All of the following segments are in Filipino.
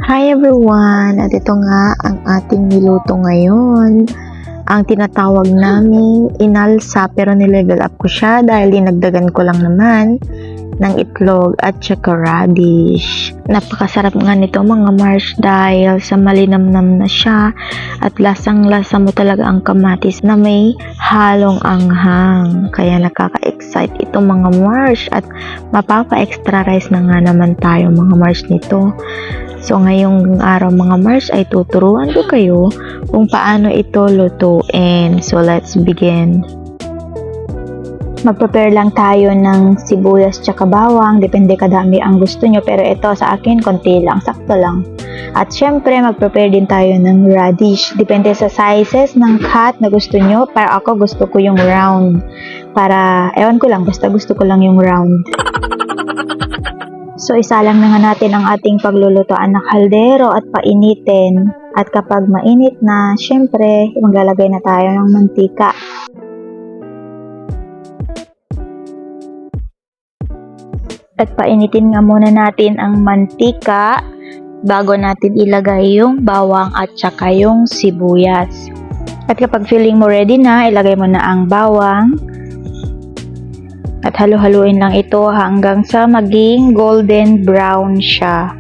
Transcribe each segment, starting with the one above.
Hi everyone! At ito nga ang ating niluto ngayon. Ang tinatawag naming inalsa pero nilevel up ko siya dahil dinagdagan ko lang naman ng itlog at saka radish. Napakasarap nga nito mga Mars dahil sa malinamnam na siya at lasang-lasa mo talaga ang kamatis na may halong anghang. Kaya nakaka-excite ito mga Mars at mapapa-extra rice na nga naman tayo mga Mars nito. So ngayong araw mga Mars ay tuturuan ko kayo kung paano ito lutuin. So let's begin. Mag-prepare lang tayo ng sibuyas tsaka bawang, depende kadami ang gusto nyo, pero ito sa akin konti lang, sakto lang. At syempre mag-prepare din tayo ng radish, depende sa sizes ng cut na gusto nyo. Para ako gusto ko yung round, para ewan ko lang, basta gusto ko lang yung round. So isa lang na nga natin ang ating paglulutoan na kaldero at painitin. At kapag mainit na, syempre maglalagay na tayo ng mantika. At painitin nga muna natin ang mantika bago natin ilagay yung bawang at saka yung sibuyas. At kapag feeling mo ready na, ilagay mo na ang bawang. At halu-haluin lang ito hanggang sa maging golden brown siya.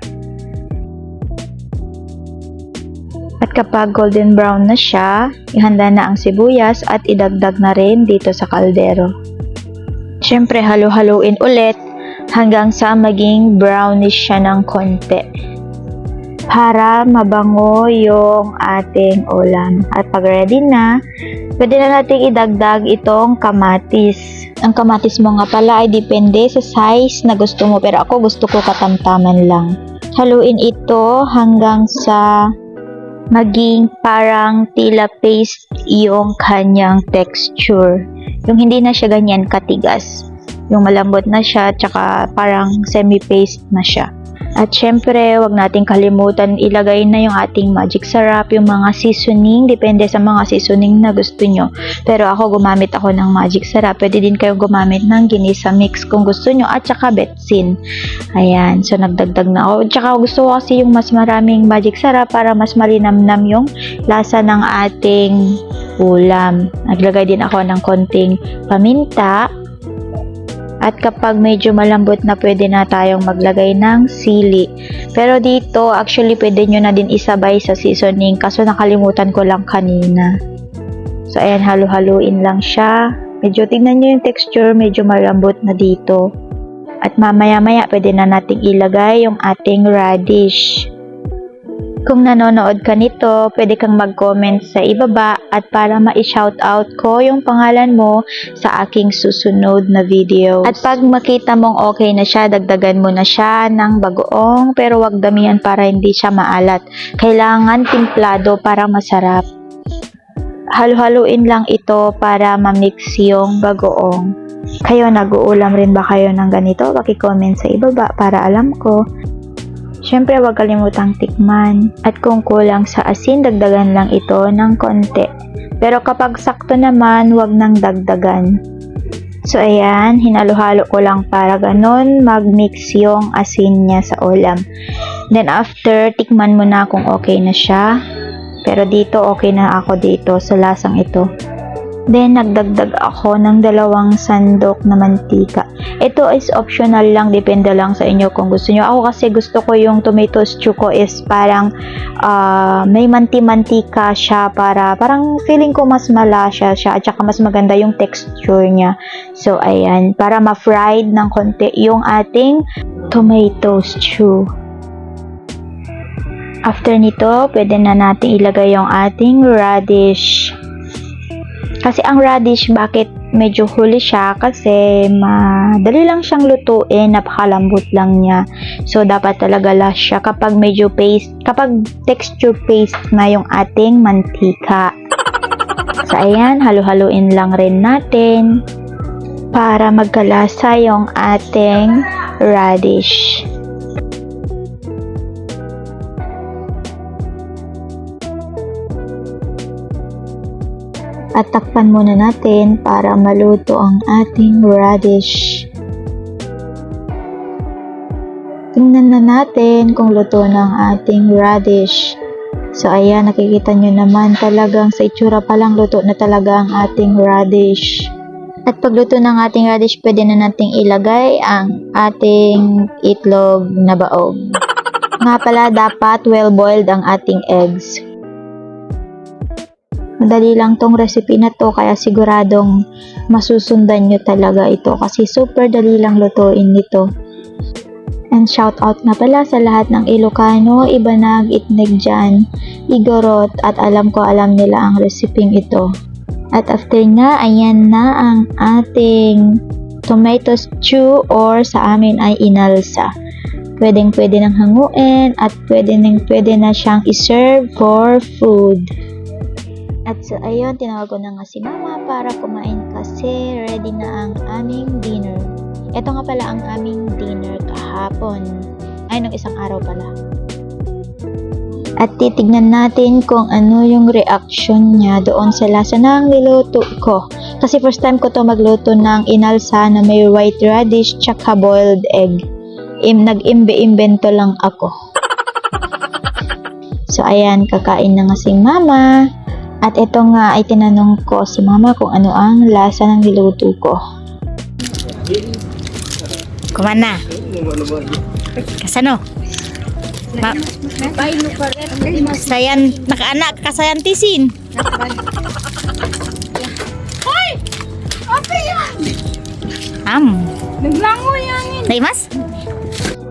At kapag golden brown na siya, ihanda na ang sibuyas at idagdag na rin dito sa kaldero. Siyempre halu-haluin ulit hanggang sa maging brownish siya ng konti para mabango yung ating ulam. At pag ready na, pwede na natin idagdag itong kamatis. Ang kamatis mo nga pala ay depende sa size na gusto mo, pero ako gusto ko katamtaman lang. Haluin ito hanggang sa maging parang tila paste yung kanyang texture. Yung hindi na siya ganyan katigas. Yung malambot na siya, tsaka parang semi-paste na siya. At syempre, wag nating kalimutan ilagay na yung ating magic sarap, yung mga seasoning, depende sa mga seasoning na gusto nyo. Pero ako gumamit ako ng magic sarap. Pwede din kayo gumamit ng ginisa mix kung gusto nyo, at saka betsin. Ayan, so nagdagdag na ako. Tsaka gusto ko kasi yung mas maraming magic sarap para mas malinamnam yung lasa ng ating ulam. Naglagay din ako ng konting paminta. At kapag medyo malambot na, pwede na tayong maglagay ng sili. Pero dito, actually, pwede nyo na din isabay sa seasoning. Kaso nakalimutan ko lang kanina. So, ayan, halu-haluin lang siya. Medyo, tingnan nyo yung texture, medyo malambot na dito. At mamaya-maya, pwede na nating ilagay yung ating radish. Kung nanonood ka nito, pwede kang mag-comment sa ibaba at para ma-shoutout ko yung pangalan mo sa aking susunod na video. At pag makita mong okay na siya, dagdagan mo na siya ng bagoong, pero wag damihan para hindi siya maalat. Kailangan timplado para masarap. Halu-haluin lang ito para ma-mix yung bagoong. Kayo, nag-uulam rin ba kayo ng ganito? Paki-comment sa ibaba para alam ko. Siyempre, huwag kalimutang tikman. At kung kulang sa asin, dagdagan lang ito ng konti. Pero kapag sakto naman, huwag nang dagdagan. So, ayan, hinalo-halo ko lang para ganun mag-mix yung asin niya sa ulam. Then, after, tikman mo na kung okay na siya. Pero dito, okay na ako dito sa lasang ito. Then, nagdagdag ako ng 2 sandok na mantika. Ito is optional lang, depende lang sa inyo kung gusto nyo. Ako kasi gusto ko yung tomato stew ko is parang may manti-mantika siya, parang feeling ko mas malasya siya at saka mas maganda yung texture niya. So, ayan, para ma-fried ng konti yung ating tomato stew. After nito, pwede na natin ilagay yung ating radish. Kasi ang radish, bakit medyo huli siya? Kasi madali lang siyang lutuin, napakalambot lang niya. So, dapat talaga last siya kapag medyo paste, kapag texture paste na yung ating mantika. So, ayan, halu-haluin lang rin natin para magkalasa yung ating radish. At takpan muna natin para maluto ang ating radish. Tingnan tignan natin kung luto ng ating radish. So ayan, nakikita nyo naman talagang sa itsura pa lang luto na talaga ang ating radish. At pagluto ng ating radish, pwede na nating ilagay ang ating itlog na baog. Nga pala, dapat well-boiled ang ating eggs. Madali lang tong recipe na to, kaya siguradong masusundan nyo talaga ito kasi super dali lang lutuin nito. And shout out na pala sa lahat ng Ilocano, Ibanag, Itneg dyan, Igorot, at alam nila ang reseping ito. At after nga, ayan na ang ating tomato stew or sa amin ay inalsa. Pwedeng-pwede nang hanguin at pwede na siyang iserve for food. At so ayun, tinawag ko na nga si mama para kumain kasi ready na ang aming dinner. Ito nga pala ang aming dinner kahapon. Ay, nung isang araw pala. At titignan natin kung ano yung reaction niya doon sa lasa ng niluto ko. Kasi first time ko to magluto ng inalsa na may white radish tsaka boiled egg. Nag-imbe-imbento lang ako. So ayan, kakain na nga si mama. At ito nga ay tinanong ko si mama kung ano ang lasa ng niluto ko. Kumana? Kasano? Sayan, nakaanak kasayan tisin. Hoy! Apa yan? Naglango yan. Naimas?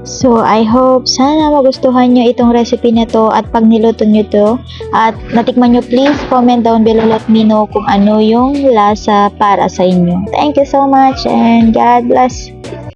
So, I hope sana magustuhan nyo itong recipe na to at pag niluto nyo to at natikman nyo, please comment down below, let me know kung ano yung lasa para sa inyo. Thank you so much and God bless.